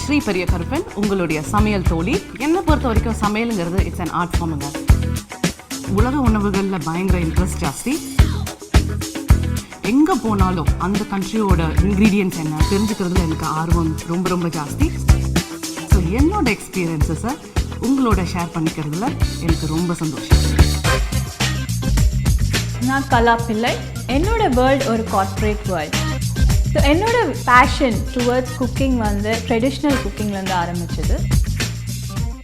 ஸ்ரீ பெரிய கருப்பன், உங்களுடைய சமையல் தோழி. என்னை பொறுத்த வரைக்கும் சமையலுங்கிறது இட்ஸ் அன் ஆர்ட் ஃபார்முங்க. உலக உணவுகளில் பயங்கர இன்ட்ரெஸ்ட் ஜாஸ்தி. எங்கே போனாலும் அந்த கண்ட்ரியோட இன்க்ரீடியன்ட்ஸ் என்ன தெரிஞ்சுக்கிறதுல எனக்கு ஆர்வம் ரொம்ப ரொம்ப ஜாஸ்தி. ஸோ என்னோட எக்ஸ்பீரியன்ஸஸை உங்களோட ஷேர் பண்ணிக்கிறதுல எனக்கு ரொம்ப சந்தோஷம். நான் கலா பிள்ளை. என்னோட வேர்ல்டு ஒரு கார்ப்பரேட் வேர்ல்டு. ஸோ என்னோட பேஷன் டுவர்ட்ஸ் குக்கிங் வந்து ட்ரெடிஷ்னல் குக்கிங்லேருந்து ஆரம்பிச்சது.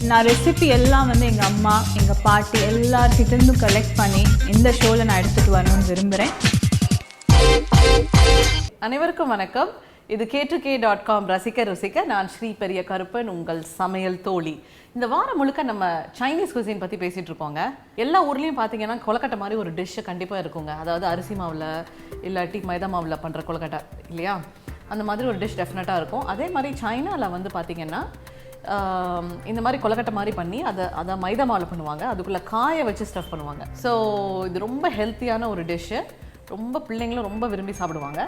நான் ரெசிபி எல்லாம் வந்து எங்கள் அம்மா, எங்கள் பாட்டி எல்லார்கிட்டேருந்தும் கலெக்ட் பண்ணி இந்த ஷோவில் நான் எடுத்துகிட்டு வரணும்னு விரும்புகிறேன். அனைவருக்கும் வணக்கம். இது K2K.com ரசிக்க ருசிக்க. நான் ஸ்ரீ பெரிய கருப்பன், உங்கள் சமையல் தோழி. இந்த வாரம் முழுக்க நம்ம சைனீஸ் குசின் பற்றி பேசிகிட்டு இருக்கோங்க. எல்லா ஊர்லேயும் பார்த்தீங்கன்னா கொலக்கட்டை மாதிரி ஒரு டிஷ்ஷு கண்டிப்பாக இருக்குங்க. அதாவது அரிசி மாவில் இல்லாட்டி மைதா மாவில் பண்ணுற கொலக்கட்டை இல்லையா, அந்த மாதிரி ஒரு டிஷ் டெஃபினட்டாக இருக்கும். அதே மாதிரி சைனாவில் வந்து பார்த்திங்கன்னா இந்த மாதிரி கொலக்கட்டை மாதிரி பண்ணி அதை மைதா மாவில் பண்ணுவாங்க. அதுக்குள்ளே காய வச்சு ஸ்டஃப் பண்ணுவாங்க. ஸோ இது ரொம்ப ஹெல்த்தியான ஒரு டிஷ்ஷு. ரொம்ப பிள்ளைங்களும் ரொம்ப விரும்பி சாப்பிடுவாங்க.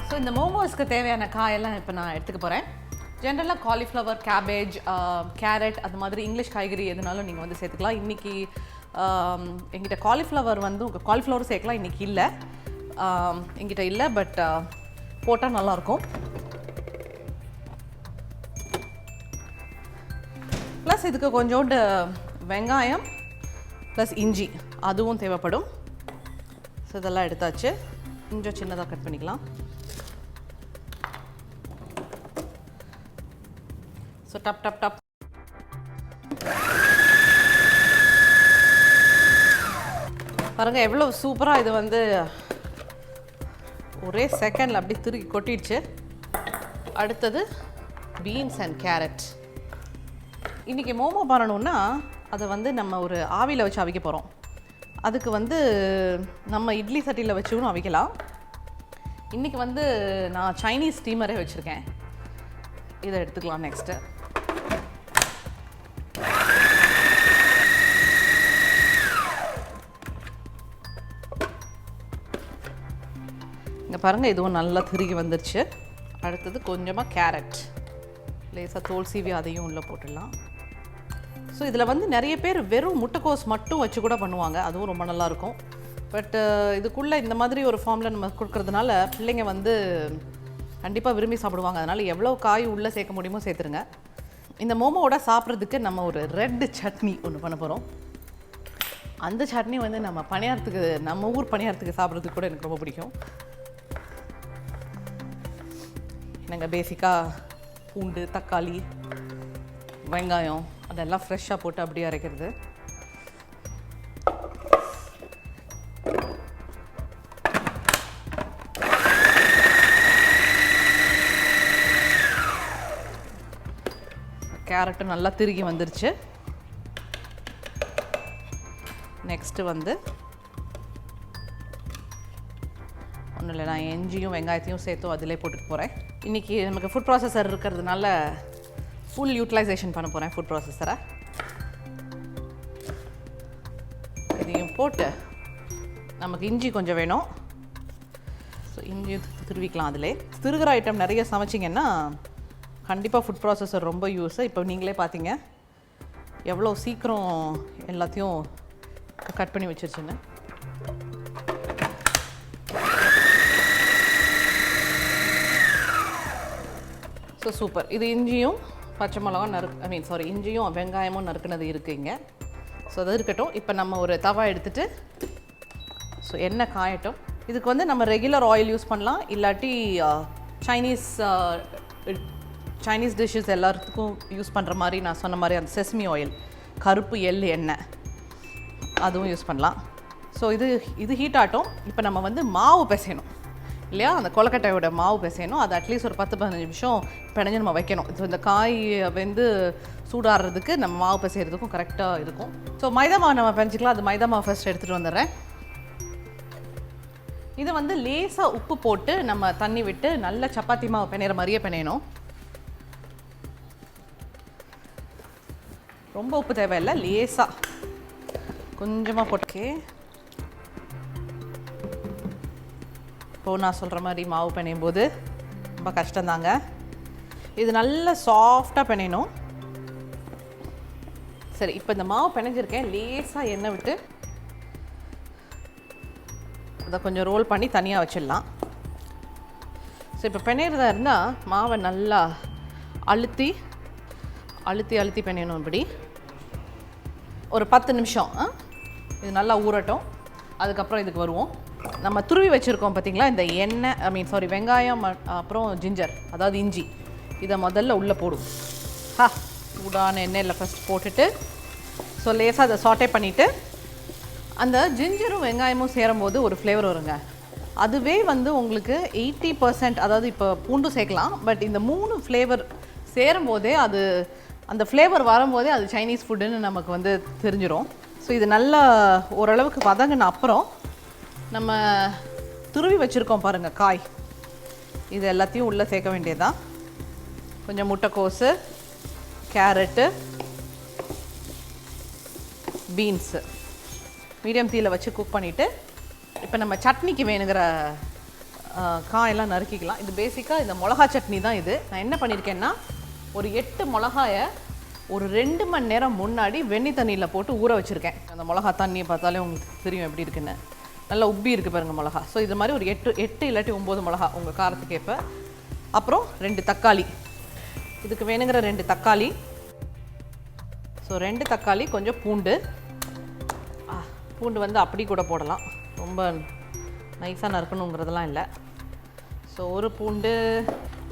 ஸோ இந்த மோமோஸ்க்கு தேவையான காயெல்லாம் இப்போ நான் எடுத்துக்க போகிறேன். ஜென்ரலாக காலிஃப்ளவர், கேபேஜ், கேரட், அது மாதிரி இங்கிலீஷ் காய்கறி எதுனாலும் நீங்கள் வந்து சேர்த்துக்கலாம். இன்றைக்கி எங்கிட்ட காலிஃப்ளவர் வந்து காலிஃப்ளவரும் சேர்க்கலாம். இன்றைக்கி இல்லை, எங்கிட்ட இல்லை, பட் போட்டால் நல்லாயிருக்கும். ப்ளஸ் இதுக்கு கொஞ்சோண்டு வெங்காயம் ப்ளஸ் இஞ்சி அதுவும் தேவைப்படும். ஸோ இதெல்லாம் எடுத்தாச்சு. கொஞ்சம் சின்னதாக கட் பண்ணிக்கலாம். ஸோ டப் டப் டப் பாருங்கள் எவ்வளோ சூப்பராக இது வந்து ஒரே செகண்டில் அப்படி திருக்கி கொட்டிடுச்சு. அடுத்தது பீன்ஸ் அண்ட் கேரட். இன்றைக்கி மோமோ பண்ணணுன்னா அதை வந்து நம்ம ஒரு ஆவியில் வச்சு அவிக்க போகிறோம். அதுக்கு வந்து நம்ம இட்லி சட்டியில் வச்சுக்கணும் அவிக்கலாம். இன்றைக்கி வந்து நான் சைனீஸ் ஸ்டீமரே வச்சுருக்கேன். இதை எடுத்துக்கலாம். நெக்ஸ்ட்டு இங்கே பாருங்கள், இதுவும் நல்லா திருகி வந்துருச்சு. அடுத்தது கொஞ்சமாக கேரட் லேசாக தோல் சீவி அதையும் உள்ளே போட்டுடலாம். ஸோ இதில் வந்து நிறைய பேர் வெறும் முட்டைக்கோஸ் மட்டும் வச்சு கூட பண்ணுவாங்க. அதுவும் ரொம்ப நல்லாயிருக்கும். பட் இதுக்குள்ளே இந்த மாதிரி ஒரு ஃபார்மில் நம்ம கொடுக்குறதுனால பிள்ளைங்க வந்து கண்டிப்பாக விரும்பி சாப்பிடுவாங்க. அதனால் எவ்வளோ காய் உள்ளே சேர்க்க முடியுமோ சேர்த்துருங்க. இந்த மோமோவோட சாப்பிட்றதுக்கு நம்ம ஒரு ரெட் சட்னி ஒன்று பண்ண போகிறோம். அந்த சட்னி வந்து நம்ம ஊர் பணியாரத்துக்கு சாப்பிட்றதுக்கு கூட எனக்கு ரொம்ப பிடிக்கும். நாங்கள் பேசிக்காக பூண்டு, தக்காளி, வெங்காயம் அதெல்லாம் ஃப்ரெஷ்ஷாக போட்டு அப்படியே அரைக்கிறது. கேரட்டும் நல்லா திருகி வந்துருச்சு. நெக்ஸ்ட்டு வந்து ஒன்றும் இல்லை, நான் இஞ்சியும் வெங்காயத்தையும் சேர்த்து அதிலே போட்டுட்டு போகிறேன். இன்றைக்கி நமக்கு ஃபுட் ப்ராசஸர் இருக்கிறதுனால ஃபுல் யூட்டிலைசேஷன் பண்ண போகிறேன் ஃபுட் ப்ராசஸரை. இதையும் போட்டு நமக்கு இஞ்சி கொஞ்சம் வேணும். ஸோ இஞ்சியும் திருவிக்கலாம். அதிலே திருகிற ஐட்டம் நிறைய சமைச்சிங்கன்னா கண்டிப்பாக ஃபுட் ப்ராசஸர் ரொம்ப யூஸு. இப்போ நீங்களே பார்த்தீங்க எவ்வளோ சீக்கிரம் எல்லாத்தையும் கட் பண்ணி வச்சிருச்சுன்னு. So super. இது இஞ்சியும் பச்சை மிளகா இஞ்சியும் வெங்காயமும் நறுக்குனது இருக்குங்க. ஸோ அது இருக்கட்டும். இப்போ நம்ம ஒரு தவா எடுத்துகிட்டு ஸோ எண்ணெய் காயட்டும். இதுக்கு வந்து நம்ம ரெகுலர் ஆயில் யூஸ் பண்ணலாம். இல்லாட்டி சைனீஸ் டிஷ்ஷஸ் எல்லாத்துக்கும் யூஸ் பண்ணுற மாதிரி நான் சொன்ன மாதிரி அந்த செசமி ஆயில், கருப்பு எள் எண்ணெய் அதுவும் யூஸ் பண்ணலாம். ஸோ இது ஹீட் ஆகட்டும். இப்போ நம்ம வந்து மாவு பிசையணும் இல்லையா, அந்த கொலக்கட்டையோட மாவு பிசையணும். அது அட்லீஸ்ட் ஒரு 10-15 நிமிஷம் பிணைஞ்சு நம்ம வைக்கணும். ஸோ இந்த காய் வந்து சூடாடுறதுக்கு நம்ம மாவு பிசைகிறதுக்கும் கரெக்டாக இருக்கும். ஸோ மைதா மாவு நம்ம பிணைச்சிக்கலாம். அது மைதா மாவு ஃபஸ்ட் எடுத்துகிட்டு வந்துடுறேன். இதை வந்து லேசாக உப்பு போட்டு நம்ம தண்ணி விட்டு நல்ல சப்பாத்தி மாவு பிணையிற மாதிரியே பிணையணும். ரொம்ப உப்பு தேவையில்லை, லேசாக கொஞ்சமாக போட்டு இப்போது நான் சொல்கிற மாதிரி மாவு பிணையும் போது ரொம்ப கஷ்டம்தாங்க. இது நல்லா சாஃப்டாக பிணையணும். சரி, இப்போ இந்த மாவு பிணைஞ்சிருக்கேன். லேசாக எண்ணெய் விட்டு அதை கொஞ்சம் ரோல் பண்ணி தனியாக வச்சிடலாம். ஸோ இப்போ பிணையிறதா இருந்தால் மாவை நல்லா அழுத்தி அழுத்தி அழுத்தி பிணையணும். இப்படி ஒரு 10 நிமிஷம் இது நல்லா ஊறட்டும். அதுக்கப்புறம் இதுக்கு வருவோம். நம்ம துருவி வச்சுருக்கோம் பார்த்திங்களா, இந்த எண்ணெய் வெங்காயம் அப்புறம் ஜிஞ்சர், அதாவது இஞ்சி, இதை முதல்ல உள்ளே போடுவோம். சூடான எண்ணெயில் ஃபஸ்ட் போட்டுட்டு ஸோ லேசாக அதை சாட்டே பண்ணிவிட்டு அந்த ஜிஞ்சரும் வெங்காயமும் சேரும்போது ஒரு ஃப்ளேவர் வருங்க. அதுவே வந்து உங்களுக்கு 80%, அதாவது இப்போ பூண்டு சேர்க்கலாம், பட் இந்த 3 ஃப்ளேவர் சேரும்போதே அது அந்த ஃப்ளேவர் வரும்போதே அது சைனீஸ் ஃபுட்டுன்னு நமக்கு வந்து தெரிஞ்சிடும். ஸோ இது நல்லா ஓரளவுக்கு வதங்கின அப்புறம் நம்ம துருவி வச்சுருக்கோம் பாருங்கள் காய், இது எல்லாத்தையும் உள்ளே சேர்க்க வேண்டியதுதான். கொஞ்சம் முட்டைக்கோஸு, கேரட்டு, பீன்ஸு மீடியம் தீயில் வச்சு குக் பண்ணிவிட்டு இப்போ நம்ம சட்னிக்கு வேணுங்கிற காயெல்லாம் நறுக்கிக்கலாம். இது பேசிக்காக இந்த மிளகா சட்னி தான். இது நான் என்ன பண்ணியிருக்கேன்னா, ஒரு 8 மிளகாயை ஒரு 2 மணி நேரம் முன்னாடி வெந்நி தண்ணியில் போட்டு ஊற வச்சுருக்கேன். அந்த மிளகா தண்ணியை பார்த்தாலே உங்களுக்கு தெரியும் எப்படி இருக்குன்னு. நல்லா உப்பி இருக்குது பாருங்கள் மிளகா. ஸோ இது மாதிரி ஒரு 8 இல்லாட்டி 9 மிளகா உங்கள் காரத்துக்கு ஏற்ப. அப்புறம் 2 தக்காளி, இதுக்கு வேணுங்கிற 2 தக்காளி. ஸோ 2 தக்காளி, கொஞ்சம் பூண்டு. பூண்டு வந்து அப்படி கூட போடலாம், ரொம்ப நைஸாக நறுக்கணுங்கிறதெல்லாம் இல்லை. ஸோ ஒரு பூண்டு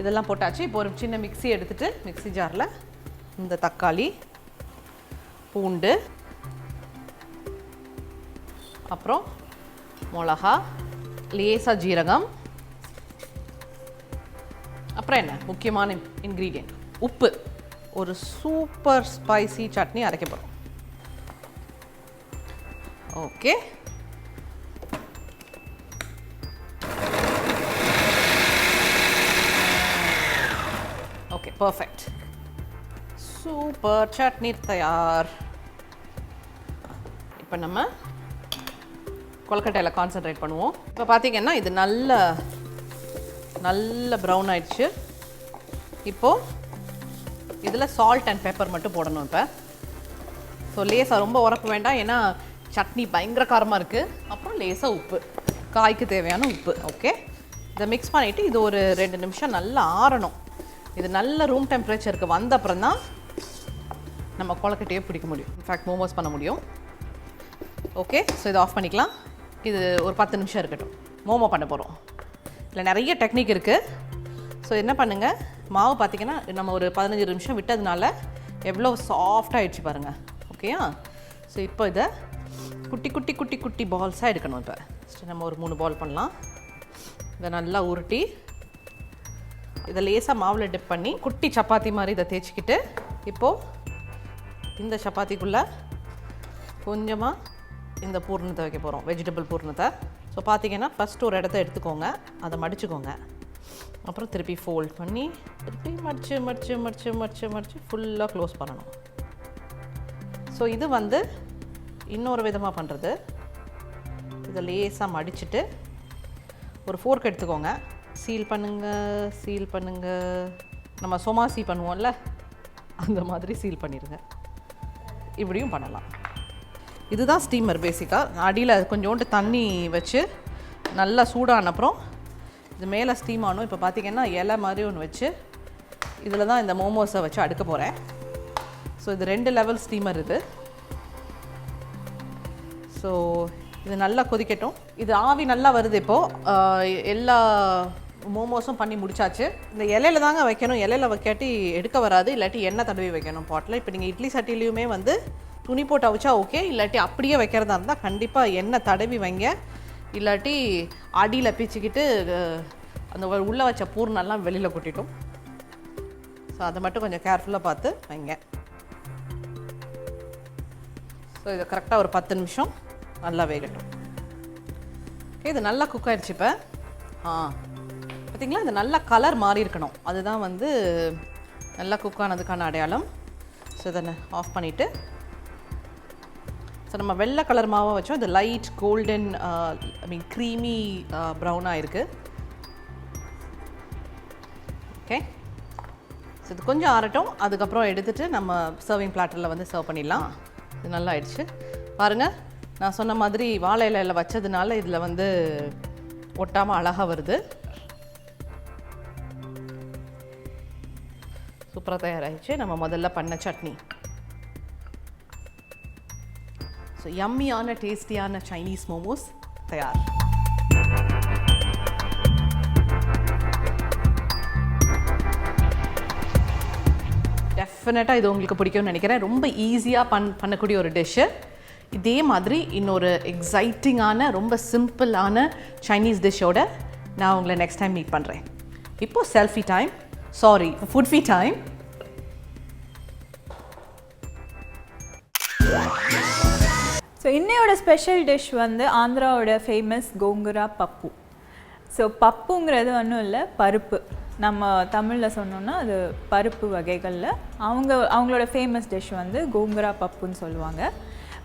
இதெல்லாம் போட்டாச்சு. இப்போ ஒரு சின்ன மிக்ஸி எடுத்துகிட்டு மிக்ஸி ஜாரில் இந்த தக்காளி, பூண்டு, அப்புறம் மிளகா, லேசாக ஜீரகம், அப்புறம் என்ன முக்கியமான இன்க்ரீடியன்ட் உப்பு. ஒரு சூப்பர் ஸ்பைசி சட்னி அரைக்க போகிறோம். Okay, okay, perfect. Super chutney தயார். இப்போ நம்ம கொழுக்கட்டையில் கான்சென்ட்ரேட் பண்ணுவோம். இப்போ பார்த்தீங்கன்னா இது நல்ல ப்ரௌன் ஆயிடுச்சு. இப்போது இதில் சால்ட் அண்ட் பெப்பர் மட்டும் போடணும். இப்போ ஸோ லேசாக ரொம்ப உரப்பு வேண்டாம், ஏன்னா சட்னி பயங்கர காரமாக இருக்குது. அப்புறம் லேசாக உப்பு, காய்க்கு தேவையான உப்பு. ஓகே, இதை மிக்ஸ் பண்ணிவிட்டு இது ஒரு 2 நிமிஷம் நல்லா ஆறணும். இது நல்ல ரூம் டெம்பரேச்சருக்கு வந்த அப்புறம் தான் நம்ம கொழுக்கட்டையே பிடிக்க முடியும், இன்ஃபேக்ட் மோமோஸ் பண்ண முடியும். ஓகே, ஸோ இதை ஆஃப் பண்ணிக்கலாம். இது ஒரு 10 நிமிஷம் இருக்கட்டும். மோமோ பண்ண போகிறோம். இதில் நிறைய டெக்னிக் இருக்குது. ஸோ என்ன பண்ணுங்கள், மாவு பார்த்திங்கன்னா நம்ம ஒரு 15 நிமிஷம் விட்டதுனால எவ்வளோ சாஃப்டாகிடுச்சு பாருங்கள். ஓகேயா? ஸோ இப்போ இதை குட்டி குட்டி குட்டி குட்டி பால்ஸாக எடுக்கணும். இப்போ ஃபஸ்ட்டு நம்ம ஒரு 3 பால் பண்ணலாம். இதை நல்லா உருட்டி இதை லேசாக மாவில் டிப் பண்ணி குட்டி சப்பாத்தி மாதிரி இதை தேய்ச்சிக்கிட்டு, இப்போது இந்த சப்பாத்திக்குள்ளே கொஞ்சமாக இந்த பூர்ணத்தை வைக்க போகிறோம், வெஜிடபிள் பூர்ணத்தை. ஸோ பார்த்திங்கன்னா ஃபஸ்ட்டு ஒரு இடத்த எடுத்துக்கோங்க, அதை மடிச்சுக்கோங்க. அப்புறம் திருப்பி ஃபோல்ட் பண்ணி திருப்பி மடித்து மடித்து மடித்து மடித்து மடித்து ஃபுல்லாக க்ளோஸ் பண்ணணும். ஸோ இது வந்து இன்னொரு விதமாக பண்ணுறது. இதை லேசாக மடிச்சுட்டு ஒரு ஃபோர்க் எடுத்துக்கோங்க, சீல் பண்ணுங்கள். நம்ம சொமாசி பண்ணுவோம்ல, அந்த மாதிரி சீல் பண்ணிடுங்க. இப்படியும் பண்ணலாம். இதுதான் ஸ்டீமர். பேசிக்காக அடியில் கொஞ்சோண்டு தண்ணி வச்சு நல்லா சூடான அப்புறம் இது மேலே ஸ்டீம் ஆகணும். இப்போ பார்த்திங்கன்னா இலை மாதிரி ஒன்று வச்சு இதில் தான் இந்த மோமோஸை வச்சு அடுக்க போகிறேன். ஸோ இது 2 லெவல் ஸ்டீமர் இது. ஸோ இது நல்லா கொதிக்கட்டும். இது ஆவி நல்லா வருது. இப்போது எல்லா மோமோஸும் பண்ணி முடிச்சாச்சு. இந்த இலையில தாங்க வைக்கணும், இலையில வைக்காட்டி எடுக்க வராது, இல்லாட்டி எண்ணெய் தடவி வைக்கணும் பாட்டில். இப்போ நீங்கள் இட்லி சட்டிலையுமே வந்து துணி போட்டு அவிச்சா ஓகே, இல்லாட்டி அப்படியே வைக்கிறதா இருந்தால் கண்டிப்பாக எண்ணெய் தடவி வைங்க, இல்லாட்டி அடியில் பிச்சுக்கிட்டு அந்த உள்ளே வச்ச பூர்ணெல்லாம் வெளியில் கொட்டிட்டோம். ஸோ அதை மட்டும் கொஞ்சம் கேர்ஃபுல்லாக பார்த்து வைங்க. ஸோ இதை கரெக்டாக ஒரு 10 நிமிஷம் நல்லா வேகட்டும். ஓகே, இது நல்லா குக் ஆகிடுச்சு. இப்போ பார்த்திங்களா, இது நல்லா கலர் மாறி இருக்கணும், அதுதான் வந்து நல்லா குக் ஆனதுக்கான அடையாளம். ஸோ இதை ஆஃப் பண்ணிவிட்டு, ஸோ நம்ம வெள்ளை கலர் மாவாக வச்சோம், இது லைட் கோல்டன் க்ரீமி ப்ரௌனாக இருக்குது. ஓகே. ஸோ இது கொஞ்சம் ஆறட்டும், அதுக்கப்புறம் எடுத்துகிட்டு நம்ம சர்விங் பிளாட்டரில் வந்து சர்வ் பண்ணிடலாம். இது நல்லா ஆயிடுச்சு பாருங்கள். நான் சொன்ன மாதிரி வாழை இலையில் வச்சதுனால இதில் வந்து ஒட்டாமல் அழகாக வருது. சூப்பராக தயாராகிடுச்சு நம்ம முதல்ல பண்ண சட்னி. ஸோ யம்மியான டேஸ்டியான சைனீஸ் மோமோஸ் தயார். டெஃபினட்டாக இது உங்களுக்கு பிடிக்கும்னு நினைக்கிறேன். ரொம்ப ஈஸியாக பண்ணக்கூடிய ஒரு டிஷ்ஷு. இதே மாதிரி இன்னொரு எக்ஸைட்டிங்கான ரொம்ப சிம்பிளான சைனீஸ் டிஷ்ஷோட நான் உங்களை நெக்ஸ்ட் டைம் மீட் பண்ணுறேன். இப்போது selfie time, sorry foodie time. So இன்னையோட ஸ்பெஷல் டிஷ் வந்து ஆந்திராவோட ஃபேமஸ் கோங்குரா பப்பு. ஸோ பப்புங்கிறது ஒன்றும் இல்லை, பருப்பு. நம்ம தமிழில் சொன்னோன்னா அது பருப்பு வகைகளில் அவங்களோட ஃபேமஸ் டிஷ் வந்து கோங்குரா பப்புன்னு சொல்லுவாங்க.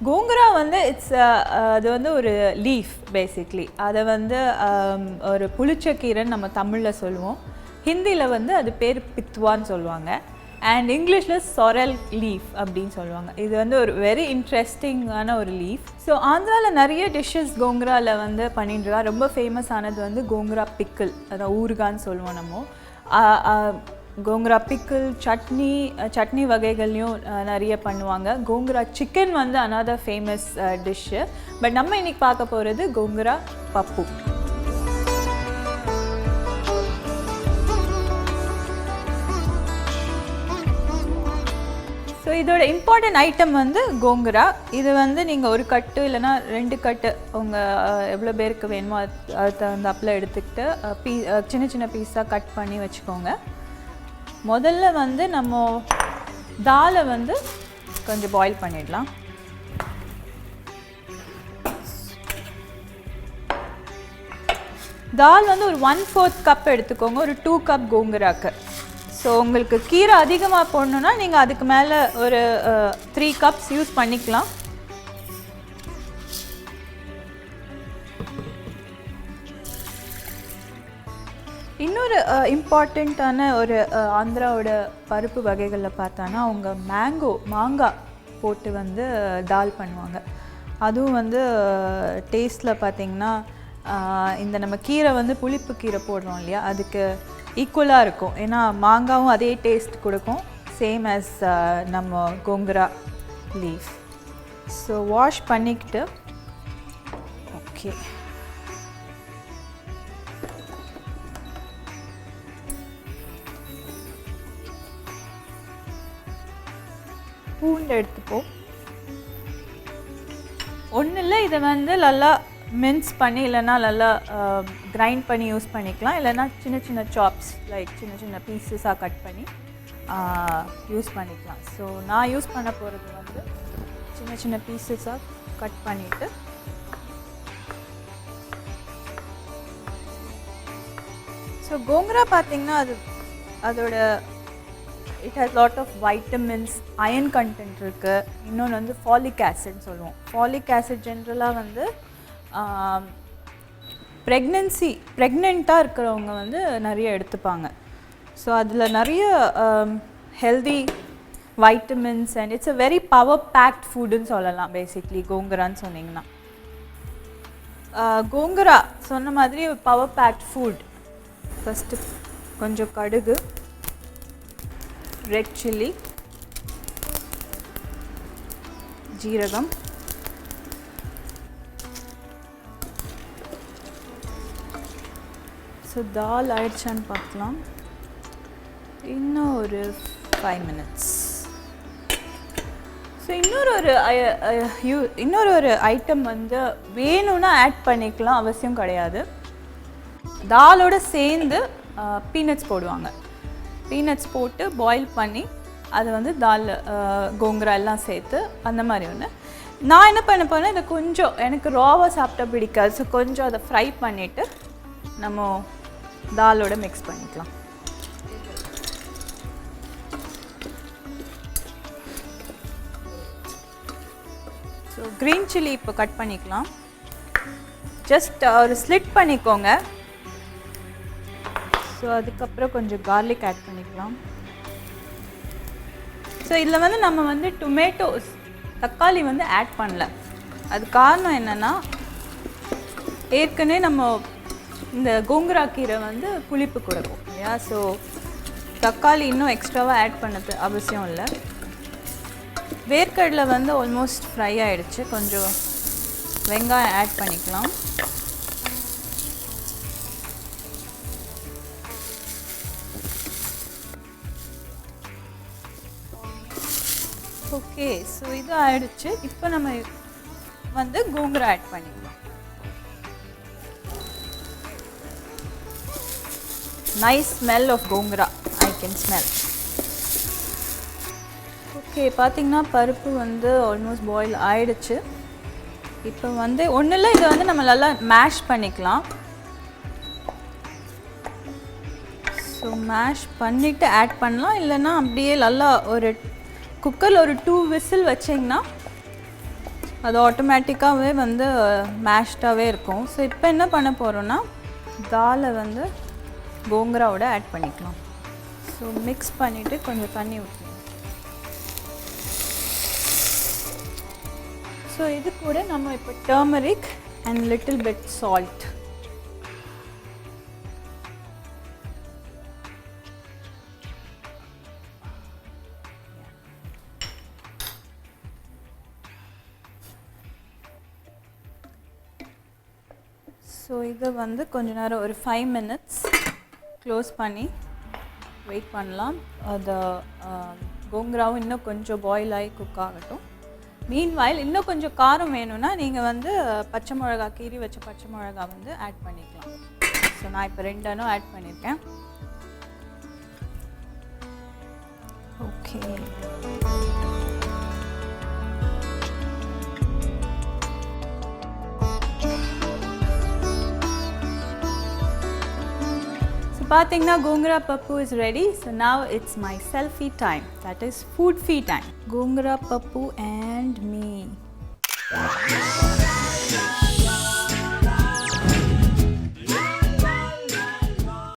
கோங்குரா வந்து அது வந்து ஒரு லீஃப் பேசிக்லி. அதை வந்து ஒரு புளிச்சக்கீரைன்னு நம்ம தமிழில் சொல்லுவோம். ஹிந்தியில் வந்து அது பேர் பித்வான்னு சொல்லுவாங்க. அண்ட் இங்கிலீஷில் சொரல் லீஃப் அப்படின்னு சொல்லுவாங்க. இது வந்து ஒரு வெரி இன்ட்ரெஸ்டிங்கான ஒரு லீஃப். ஸோ ஆந்திராவில் நிறைய டிஷ்ஷஸ் கோங்குராவில் வந்து பண்ணிட்டுருக்கா. ரொம்ப ஃபேமஸ் ஆனது வந்து கோங்குரா பிக்கிள், அதான் ஊறுகான்னு சொல்லுவோம் நம்ம. கோங்குரா பிக்கிள், சட்னி வகைகள்லையும் நிறைய பண்ணுவாங்க. கோங்குரா சிக்கன் வந்து another ஃபேமஸ் டிஷ்ஷு. பட் நம்ம இன்றைக்கி பார்க்க போகிறது கோங்குரா பப்பு. ஸோ இதோட இம்பார்ட்டன்ட் ஐட்டம் வந்து கோங்குரா. இது வந்து நீங்கள் ஒரு கட்டு இல்லைனா 2 கட்டு உங்கள் எவ்வளோ பேருக்கு வேணுமோ அது தகுந்தாப்பில் எடுத்துக்கிட்டு சின்ன சின்ன பீஸாக கட் பண்ணி வச்சுக்கோங்க. முதல்ல வந்து நம்ம தாலை வந்து கொஞ்சம் பாயில் பண்ணிடலாம். தால் வந்து ஒரு 1/4 கப் எடுத்துக்கோங்க, ஒரு 2 கப் கோங்குராக்கு. ஸோ உங்களுக்கு கீரை அதிகமாக போடணுன்னா நீங்கள் அதுக்கு மேலே ஒரு 3 கப்ஸ் யூஸ் பண்ணிக்கலாம். இன்னொரு இம்பார்ட்டண்ட்டான ஒரு ஆந்திராவோட பருப்பு வகைகளில் பார்த்தோன்னா அவங்க மாங்காய் போட்டு வந்து தால் பண்ணுவாங்க. அதுவும் வந்து டேஸ்ட்டில் பார்த்திங்கன்னா இந்த நம்ம கீரை வந்து புளிப்பு கீரை போடுறோம் இல்லையா, அதுக்கு ஈக்குவலாக இருக்கும். ஏன்னா மாங்காவும் அதே டேஸ்ட் கொடுக்கும், சேம் ஆஸ் நம்ம கோங்குரா லீஃப். ஸோ வாஷ் பண்ணிக்கிட்டு ஓகே பூண்டு எடுத்துப்போம். ஒன்றும் இல்லை, இதை வந்து நல்லா மின்ஸ் பண்ணி இல்லைன்னா நல்லா கிரைண்ட் பண்ணி யூஸ் பண்ணிக்கலாம். இல்லைன்னா சின்ன சின்ன சாப்ஸ் லைக் சின்ன சின்ன பீசஸாக கட் பண்ணி யூஸ் பண்ணிக்கலாம். ஸோ நான் யூஸ் பண்ண போகிறது வந்து சின்ன சின்ன பீசஸாக கட் பண்ணிவிட்டு ஸோ கோங்குரா பார்த்திங்கன்னா அதோட it has lot of vitamins, iron content இருக்குது. இன்னொன்று வந்து ஃபாலிக் ஆசிட்னு சொல்லுவோம். ஃபாலிக் ஆசிட் ஜென்ரலாக வந்து ப்ரெக்னெண்ட்டாக இருக்கிறவங்க வந்து நிறைய எடுத்துப்பாங்க. ஸோ அதில் நிறைய healthy vitamins and it's a very power packed ஃபுட்டுன்னு சொல்லலாம் பேசிக்லி கோங்குரான்னு சொன்னிங்கன்னா. கோங்குரா சொன்ன மாதிரி பவர் பேக்ட் ஃபுட். ஃபஸ்ட்டு கொஞ்சம் கடுகு, ரெட் சில்லி, ஜீரகம், ஸோ தால் ஆயிடுச்சான்னு பார்க்கலாம். இன்னும் ஒரு 5 minutes. ஸோ இன்னொரு ஒரு ஐட்டம் வந்து வேணும்னா ஆட் பண்ணிக்கலாம், அவசியம் கிடையாது. தாலோடு சேர்ந்து பீனட்ஸ் போடுவாங்க. பீனட்ஸ் போட்டு பாயில் பண்ணி அது வந்து தால் கோங்குரா எல்லாம் சேர்த்து அந்த மாதிரி ஒன்று. நான் என்ன பண்ண போனேன், இதை கொஞ்சம் எனக்கு ராவாக சாப்பிட்டா பிடிக்காது. ஸோ கொஞ்சம் அதை ஃப்ரை பண்ணிவிட்டு நம்ம தாலோட மிக்ஸ் பண்ணிக்கலாம். ஸோ க்ரீன் சில்லி இப்போ கட் பண்ணிக்கலாம். ஜஸ்ட் ஒரு ஸ்லிட் பண்ணிக்கோங்க. ஸோ ஸோ அதுக்கப்புறம் கொஞ்சம் கார்லிக் ஆட் பண்ணிக்கலாம். ஸோ இதில் வந்து நம்ம வந்து டொமேட்டோஸ் தக்காளி வந்து ஆட் பண்ணல. அது காரணம் என்னென்னா ஏற்கனவே நம்ம இந்த கோங்குரா கீரை வந்து புளிப்பு கொடுக்கும் இல்லையா. ஸோ தக்காளி இன்னும் எக்ஸ்ட்ராவாக ஆட் பண்ணது அவசியம் இல்லை. வேர்க்கடலை வந்து ஆல்மோஸ்ட் ஃப்ரை ஆகிடுச்சு. கொஞ்சம் வெங்காயம் ஆட் பண்ணிக்கலாம். ஓகே, ஸோ இது ஆயிடுச்சு. இப்போ நம்ம வந்து கோங்குரா ஆட் பண்ணிக்கலாம். Nice smell of gongura, I can smell. Okay, பார்த்திங்கன்னா பருப்பு வந்து ஆல்மோஸ்ட் பாயில் ஆயிடுச்சு. இப்போ வந்து ஒன்றும் இல்லை, இதை வந்து நம்ம நல்லா மேஷ் பண்ணிக்கலாம். ஸோ மேஷ் பண்ணிவிட்டு ஆட் பண்ணலாம். இல்லைன்னா அப்படியே நல்லா ஒரு குக்கரில் ஒரு 2 விசில் வச்சிங்கன்னா அது ஆட்டோமேட்டிக்காகவே வந்து மேஷ்டாகவே இருக்கும். ஸோ இப்போ என்ன பண்ண போகிறோன்னா தாலை வந்து கோங்குராவோட ஆட் பண்ணிக்கலாம். ஸோ மிக்ஸ் பண்ணிவிட்டு கொஞ்சம் தண்ணி ஊற்றணும். ஸோ இது கூட நம்ம இப்போ turmeric and little bit salt. So இதை வந்து கொஞ்ச நேரம் ஒரு 5 minutes க்ளோஸ் பண்ணி வெயிட் பண்ணலாம். அது கோங்குராவும் இன்னும் கொஞ்சம் பாயில் ஆகி குக் ஆகட்டும். மீன்வாயில் இன்னும் கொஞ்சம் காரம் வேணும்னா நீங்கள் வந்து பச்சை மிளகா, கீரி வச்ச பச்சை மிளகா வந்து ஆட் பண்ணிக்கலாம். ஸோ நான் இப்போ 2 அணு ஆட் பண்ணியிருக்கேன். ஓகே, பார்த்தீங்கன்னா கோங்குரா பப்பு is ready. So now it's my selfie time, that is food fee time. Goongura Pappu and me.